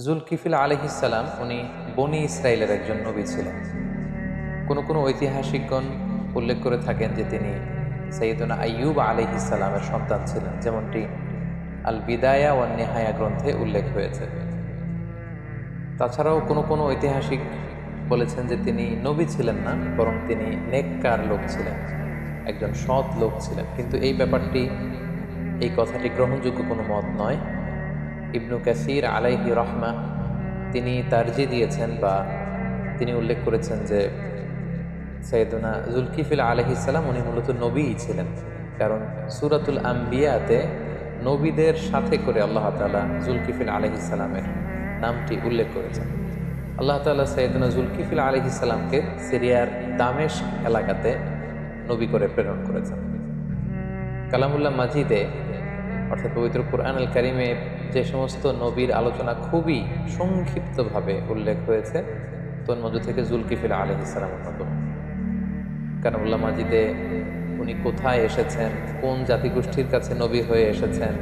জুলকিফিল আলাইহিসসালাম উনি বনি ইসরায়েলের একজন নবী ছিলেন। কোনো ঐতিহাসিকগণ উল্লেখ করে থাকেন যে তিনি সাইয়্যিদুনা আইয়ুব আলাইহিসসালামের সন্তান ছিলেন, যেমনটি আল বিদায়া ওয়ান নেহায়া গ্রন্থে উল্লেখ হয়েছে। তাছাড়াও কোনো ঐতিহাসিক বলেছেন যে তিনি নবী ছিলেন না, বরং তিনি নেককার লোক ছিলেন, একজন সৎ লোক ছিলেন। কিন্তু এই কথাটি গ্রহণযোগ্য কোনো মত নয়। ইবনু কাসির আলাইহি রহমা তিনি তারজি দিয়েছেন বা তিনি উল্লেখ করেছেন যে সাইয়্যিদুনা জুলকিফিল আলাইহিসসালাম উনি মূলত নবীই ছিলেন, কারণ সূরাতুল আম্বিয়াতে নবীদের সাথে করে আল্লাহ তাআলা জুলকিফিল আলাইহিসসালামের নামটি উল্লেখ করেছেন। আল্লাহ তাআলা সাইয়্যিদুনা জুলকিফিল আলাইহিসসালামকে সিরিয়ার দামেস্ক এলাকাতে নবী করে প্রেরণ করেছেন। কালামুল্লাহ মাজিদে অর্থাৎ পবিত্র কুরআন আল কারিমে যে সমস্ত নবীর আলোচনা খুবই সংক্ষিপ্তভাবে উল্লেখ হয়েছে, তোর মধ্যে থেকে জুলকিফিল আলাইহিসসালাম অন্যতম। কালামুল্লাহ মাজিদে উনি কোথায় এসেছেন, কোন জাতিগোষ্ঠীর কাছে নবী হয়ে এসেছেন,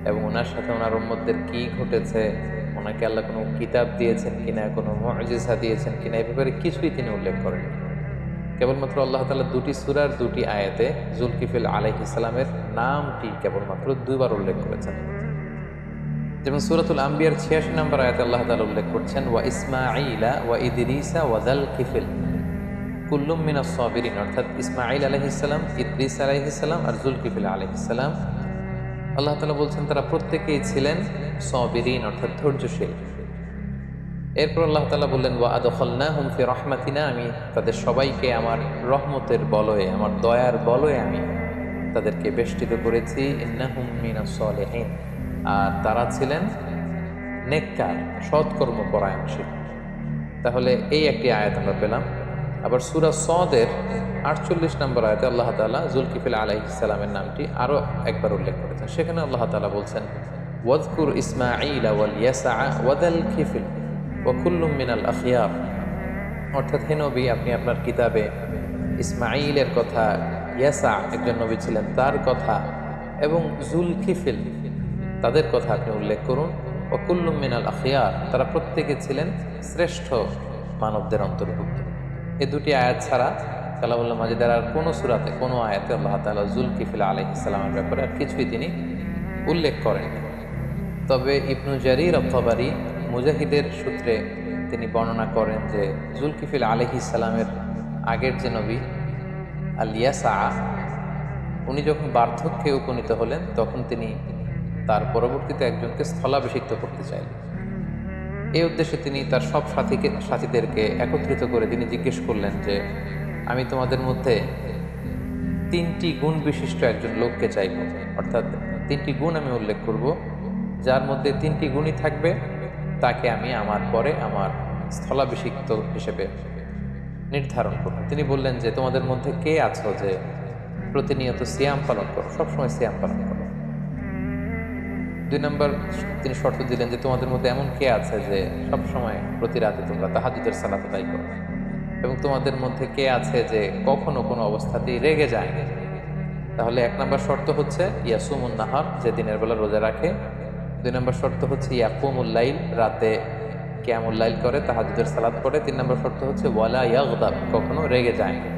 এবং ওনার সাথে ওনার উম্মতদের কি ঘটেছে, ওনাকে আল্লাহ কোনো কিতাব দিয়েছেন কিনা, কোনো মুআজিজা দিয়েছেন কিনা, এই ব্যাপারে কিছুই তিনি উল্লেখ করেন। কেবলমাত্র আল্লাহ তাআলা দুটি সূরার দুটি আয়াতে জুলকিফিল আলাইহিসসালামের নামটি কেবলমাত্র দুইবার উল্লেখ করেছেন। যেমন সূরাতুল আম্বিয়ার ৮৬ নম্বর আয়াতে আল্লাহ তাআলা উল্লেখ করছেন, ওয়া ইসমাঈলা ওয়া ইদরিসা ওয়া যালকিফিল কুল্লুম মিনাস সাবিরিন, অর্থাৎ ইসমাঈল আলাইহিস সালাম, ইদরিস আলাইহিস সালাম আর জুলকিফিল আলাইহিস সালাম, আল্লাহ তাআলা বলছেন তারা প্রত্যেকেই ছিলেন সাবিরিন, অর্থাৎ ধৈর্যশীল। এরপর আল্লাহ তাআলা বললেন, ওয়া আদখালনাহুম ফি রাহমাতিনা, আমি তাদের সবাইকে আমার রহমতের বলয়ে, আমার দয়ার বলয়ে আমি তাদেরকে বেষ্টিত করেছি। ইন্নাহুম মিনাস সালিহিন, আর তারা ছিলেন নেককার, সৎকর্ম পরায়ণশীল। তাহলে এই একটি আয়াত আমরা পেলাম। আবার সূরা সদের ৪৮ নম্বর আয়াতে আল্লাহ তাআলা জুলকিফিল আলাইহিসসালামের নামটি আরও একবার উল্লেখ করেছেন। সেখানে আল্লাহ তাআলা বলছেন, ওয়াযকুর ইসমাঈলা ওয়াল ইয়াসআ ওয়া যালকিফিল ওয়া কুল্লুম মিনাল আখিয়ার, অর্থাৎ হে নবী, আপনি আপনার কিতাবে ইসমাঈলের কথা, ইয়াসা একজন নবী ছিলেন তার কথা, এবং জুলকিফিল তাদের কথা আপনি উল্লেখ করুন। ওয়া কুল্লুম মিনাল আখিয়ার, তারা প্রত্যেকে ছিলেন শ্রেষ্ঠ মানবদের অন্তর্ভুক্ত। এই দুটি আয়াত ছাড়া কালামুল্লাহ মাজিদের আর কোনো সূরাতে, কোনো আয়াতে আল্লাহ তাআলা জুলকিফিল আলাইহিসসালামের ব্যাপারে আর কিছুই তিনি উল্লেখ করেন। তবে ইবনু জারীর আত-তাবারী মুজাহিদের সূত্রে তিনি বর্ণনা করেন যে জুলকিফিল আলাইহিসসালামের আগের যে নবী আল ইয়াসা, উনি যখন বার্ধক্যে উপনীত হলেন তখন তিনি তার পরবর্তীতে একজনকে স্থলাভিষিক্ত করতে চাইলেন। এই উদ্দেশ্যে তিনি তার সব সাথীদেরকে একত্রিত করে তিনি জিজ্ঞেস করলেন যে, আমি তোমাদের মধ্যে ৩টি গুণ বিশিষ্ট একজন লোককে চাইব, অর্থাৎ ৩টি গুণ আমি উল্লেখ করব, যার মধ্যে ৩টি গুণই থাকবে, তাকে আমি আমার পরে আমার স্থলাভিষিক্ত হিসেবে নির্ধারণ করব। তিনি বললেন যে, তোমাদের মধ্যে কে আছো যে প্রতিনিয়ত সিয়াম পালন করো, সবসময় সিয়াম পালন করো। ২ নম্বর তিনি শর্ত দিলেন যে, তোমাদের মধ্যে এমন কে আছে যে সবসময় প্রতি রাতে তোমরা তাহাজ্জুদের সালাত আদায় করো, এবং তোমাদের মধ্যে কে আছে যে কখনো কোনো অবস্থাতেই রেগে যায় না। তাহলে ১ নম্বর শর্ত হচ্ছে ইয়াসুমুন নাহার, যে দিনের বেলা রোজা রাখে। ২ নম্বর শর্ত হচ্ছে ইয়াকুমুল লাইল, রাতে কিয়ামুল লাইল করে, তাহাজ্জুদের সালাত পড়ে। ৩ নম্বর শর্ত হচ্ছে ওয়ালা ইয়াগদাব, কখনো রেগে যায় না।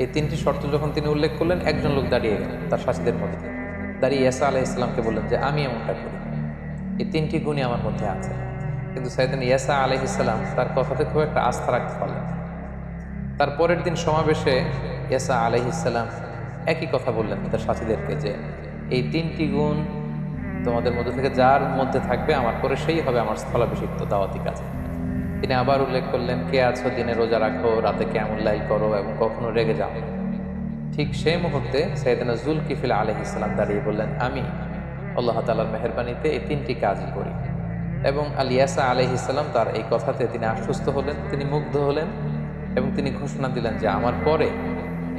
এই ৩টি শর্ত যখন তিনি উল্লেখ করলেন, একজন লোক দাঁড়িয়ে গেলেন তার সাথীদের মধ্যে, দাঁড়িয়ে ইয়াসা আলাইহিসসালামকে বললেন যে, আমি এমনটা করি, এই ৩টি গুণই আমার মধ্যে আছে। কিন্তু সাইয়েদনা ইয়াসা আলাইহিসসালাম তার কথাতে খুব একটা আস্থা রাখতে পারলেন। তার পরের দিন সমাবেশে ইয়াসা আলাইহিসসালাম একই কথা বললেন তার সাথীদেরকে যে, এই 3টি গুণ তোমাদের মধ্যে থেকে যার মধ্যে থাকবে, আমার পরে সেই হবে আমার স্থলাভিষিক্ত দাওয়াতি কাজে। তিনি আবার উল্লেখ করলেন, কে আছো দিনে রোজা রাখো, রাতে কিয়ামুল লাইল করো, এবং কখনো রেগে যাও। ঠিক সেই মুহূর্তে সাইয়েদনা জুলকিফিল আলাইহিসসালাম দাঁড়িয়ে বললেন, আমি আল্লাহ তাআলার মেহেরবানিতে এই 3টি কাজই করি। এবং আল ইয়াসা আলাইহিসসালাম তার এই কথাতে তিনি আশ্বস্ত হলেন, তিনি মুগ্ধ হলেন, এবং তিনি ঘোষণা দিলেন যে, আমার পরে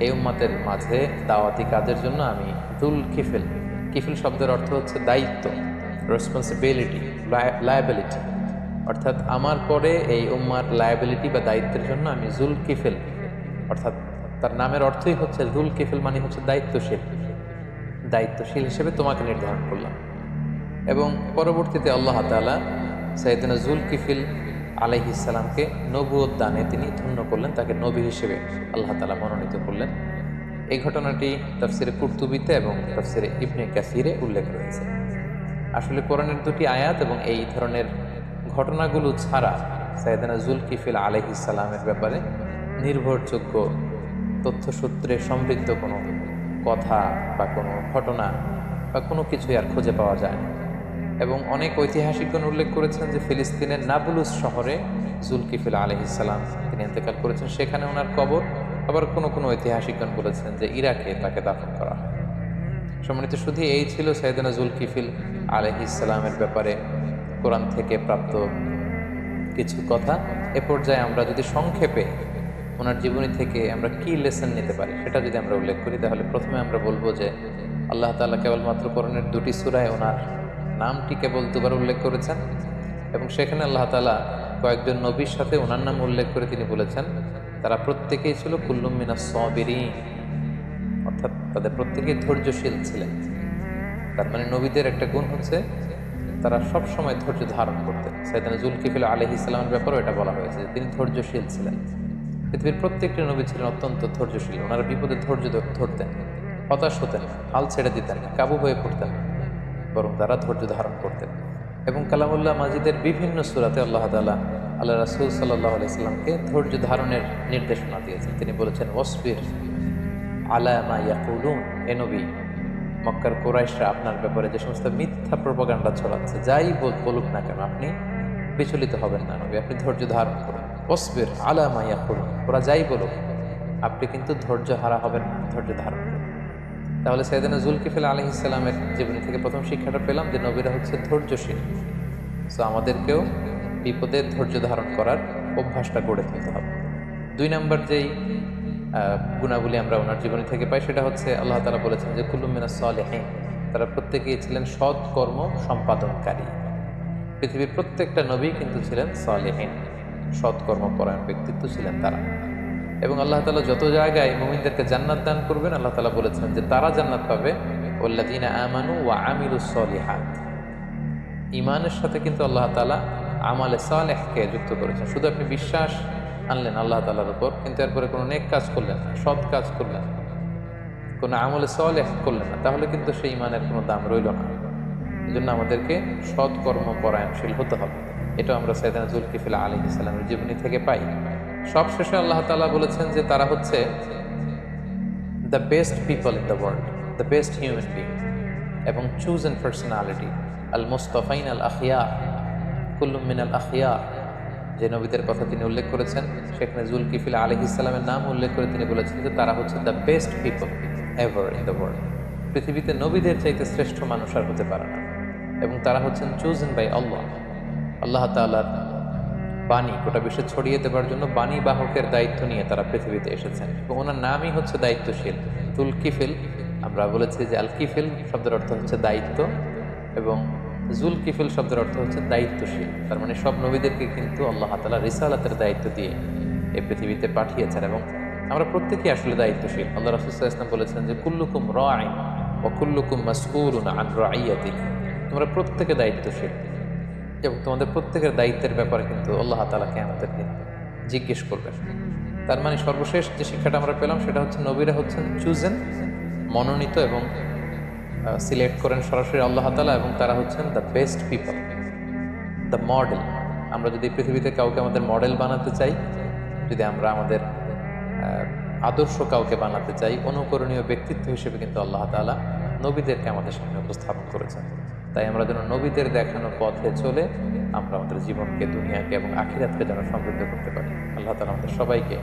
এই উম্মতের মাঝে দাওয়াতি কাজের জন্য আমি জুলকিফিল, কিফিল শব্দের অর্থ হচ্ছে দায়িত্ব, রেসপন্সিবিলিটি, লায়াবিলিটি, অর্থাৎ আমার পরে এই উম্মার লায়াবিলিটি বা দায়িত্বের জন্য আমি জুলকিফিল, অর্থাৎ তার নামের অর্থই হচ্ছে জুলকিফিল, মানে হচ্ছে দায়িত্বশীল, দায়িত্বশীল হিসেবে তোমাকে নির্ধারণ করলাম। এবং পরবর্তীতে আল্লাহ তাআলা সাইয়েদনা যুলকিফল আলাইহিস সালামকে নবুয়ত দানে তিনি ধন্য করলেন, তাকে নবী হিসেবে আল্লাহ তাআলা মনোনীত করলেন। এই ঘটনাটি তাফসিরে কুরতুবিতে এবং তাফসিরে ইবনে কাসিরে উল্লেখ রয়েছে। আসলে কোরআনের দুটি আয়াত এবং এই ধরনের ঘটনাগুলো ছাড়া সাইয়েদনা যুলকিফল আলাইহিস সালামের ব্যাপারে নির্ভরযোগ্য তথ্যসূত্রে সমৃদ্ধ কোনো কথা বা কোনো ঘটনা বা কোনো কিছুই আর খুঁজে পাওয়া যায় না। এবং অনেক ঐতিহাসিকগণ উল্লেখ করেছেন যে ফিলিস্তিনের নাবলুস শহরে যুলকিফল আলাইহিস সালাম তিনি ইন্তেকাল করেছেন, সেখানে ওনার কবর। আবার কোনো কোনো ঐতিহাসিকগণ বলেছেন যে ইরাকে তাকে দাফন করা হয়। সম্মানিত শুধু এই ছিল সাইয়েদনা যুলকিফল আলাইহিস সালামের ব্যাপারে কোরআন থেকে প্রাপ্ত কিছু কথা। এ পর্যায়ে আমরা যদি সংক্ষেপে ওনার জীবনী থেকে আমরা কি লেসন নিতে পারি সেটা যদি আমরা উল্লেখ করি, তাহলে প্রথমে আমরা বলবো যে আল্লাহ তাআলা কেবলমাত্র কোরআনের দুটি সূরায় ওনার নামটি কেবল দুবার উল্লেখ করেছেন এবং সেখানে আল্লাহ তাআলা কয়েকজন নবীর সাথে ওনার নাম উল্লেখ করে তিনি বলেছেন তারা প্রত্যেকেই ছিল কুল্লুম মিনাস সাবিরিন, অর্থাৎ তাদের প্রত্যেকেই ধৈর্যশীল ছিলেন। তার মানে নবীদের একটা গুণ হচ্ছে তারা সব সময় ধৈর্য ধারণ করতেন। সাইয়েদনা যুলকিফল আলাইহিস সালামের ব্যাপারেও এটা বলা হয়েছে যে তিনি ধৈর্যশীল ছিলেন। পৃথিবীর প্রত্যেকটি নবী ছিলেন অত্যন্ত ধৈর্যশীল। ওনারা বিপদে ধৈর্য ধরতেন, হতাশ হতেন না, হাল ছেড়ে দিতেন না, কাবু হয়ে পড়তেন না, বরং তারা ধৈর্য ধারণ করতেন। এবং কালামুল্লাহ মাজিদের বিভিন্ন সূরাতে আল্লাহ তাআলা আল্লাহ রাসূল সাল্লাল্লাহু আলাইহি সাল্লামকে ধৈর্য ধারণের নির্দেশনা দিয়েছেন। তিনি বলেছেন ওয়াসবির আলা মা ইয়াকুলুন, হে নবী মক্কার কুরাইশরা আপনার ব্যাপারে যে সমস্ত মিথ্যা প্রপাগান্ডা ছড়াচ্ছে, যাই বলুক না কেন আপনি বিচলিত হবেন না নবী, আপনি ধৈর্য ধারণ করুন। ওয়াসবির আলা মা ইয়াকুলুন, ওরা যাই বলুক আপনি কিন্তু ধৈর্য হারা হবেন না, ধৈর্য ধারণ করুন। তাহলে সাইয়েদনা যুলকিফল আলাইহিস সালামের জীবনী থেকে প্রথম শিক্ষাটা পেলাম যে নবীরা হচ্ছে ধৈর্যশীল। সো আমাদেরকেও বিপদে ধৈর্য ধারণ করার অভ্যাসটা গড়ে তুলতে হবে। 2 নম্বর যেই গুণাবলী আমরা ওনার জীবনী থেকে পাই সেটা হচ্ছে আল্লাহ তাআলা বলেছেন যে কুল্লুম মিনাস সালিহিন, তারা প্রত্যেকেই ছিলেন সৎ কর্ম সম্পাদনকারী। পৃথিবীর প্রত্যেকটা নবী কিন্তু ছিলেন সালিহিন, সৎ কর্মপরায়ণ ব্যক্তিত্ব ছিলেন তারা। এবং আল্লাহ তাআলা যত জায়গায় মুমিনদেরকে জান্নাত দান করবেন আল্লাহ তাআলা বলেছেন যে তারা জান্নাত পাবে ওয়াল্লাযিনা আমানু ওয়া আমিলুস সলিহাত। ঈমানের সাথে কিন্তু আল্লাহ তাআলা আমালে সালেহকে যুক্ত করেছেন। শুধু আপনি বিশ্বাস আনলেন আল্লাহ তাআলার উপর, কিন্তু এরপরে কোনো নেক কাজ করলেন না, সৎ কাজ করলেন না, কোনো আমলে সালেহ করলেন না, তাহলে কিন্তু সেই ঈমানের কোনো দাম রইল না। এই জন্য আমাদেরকে সৎ কর্ম পরায়ণশীল হতে হবে। এটা আমরা সাইয়েদনা যুলকিফল আলাইহিস সালামের জীবনী থেকে পাই। সবশেষে আল্লাহ তাআলা বলেছেন যে তারা হচ্ছে the best people in the world, the best human being এবং চুজেন পার্সোনালিটি আল মুস্তাফাইন আল আখিয়ার, কুল্লুম মিনাল আখিয়ার। যে নবীদের কথা তিনি উল্লেখ করেছেন সেখানে যুলকিফল আলাইহিস সালামের নাম উল্লেখ করে তিনি বলেছেন যে তারা হচ্ছে the best people ever in the world. পৃথিবীতে নবীদের চাইতে শ্রেষ্ঠ মানুষ আর হতে পারে না। এবং তারা হচ্ছেন চুজেন বাই আল্লাহ, আল্লাহ তাআলার বাণী গোটা বিশ্বে ছড়িয়ে দেবার জন্য বাণী বাহকের দায়িত্ব নিয়ে তারা পৃথিবীতে এসেছেন। এবং ওনার নামই হচ্ছে দায়িত্বশীল। যুলকিফল, আমরা বলেছি যে আল কিফল শব্দের অর্থ হচ্ছে দায়িত্ব এবং যুলকিফল শব্দের অর্থ হচ্ছে দায়িত্বশীল। তার মানে সব নবীদেরকে কিন্তু আল্লাহ তাআলা রিসালাতের দায়িত্ব দিয়ে এই পৃথিবীতে পাঠিয়েছেন এবং আমরা প্রত্যেকেই আসলে দায়িত্বশীল। আল্লাহ রাসূল সাল্লাল্লাহু আলাইহি ওয়াসাল্লাম বলেছেন যে কুল্লুকুম রাঈন ওয়া কুল্লুকুম মাসউলুন আন রাঈয়াতিহি, তোমরা প্রত্যেকে দায়িত্বশীল এবং তোমাদের প্রত্যেকের দায়িত্বের ব্যাপারে কিন্তু আল্লাহ তাআলা কিয়ামতের দিন জিজ্ঞেস করবেন। তার মানে সর্বশেষ যে শিক্ষাটা আমরা পেলাম সেটা হচ্ছে নবীরা হচ্ছেন চুজেন, মনোনীত এবং সিলেক্ট করেন সরাসরি আল্লাহ তাআলা, এবং তারা হচ্ছেন the best people, the model. আমরা যদি পৃথিবীতে কাউকে আমাদের মডেল বানাতে চাই, যদি আমরা আমাদের আদর্শ কাউকে বানাতে চাই, অনুকরণীয় ব্যক্তিত্ব হিসেবে কিন্তু আল্লাহ তাআলা নবীদেরকে আমাদের সামনে উপস্থাপন করেছেন। তাই আমরা যেন নবীদের দেখানো পথে চলে আমরা আমাদের জীবনকে, দুনিয়াকে এবং আখিরাতকে যেন সমৃদ্ধ করতে পারি। আল্লাহ তাআলা আমাদের সবাইকে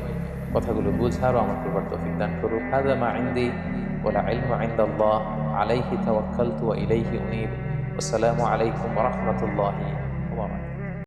কথাগুলো বুঝার ও আমল করবার তৌফিক দান করুক। হাযা মা ইনদি ওয়াল ইলমু ইনদাল্লাহ আলাইহি তাওয়াক্কালতু ওয়া ইলাইহি উনীব। আসসালামু আলাইকুম ওয়া রাহমাতুল্লাহি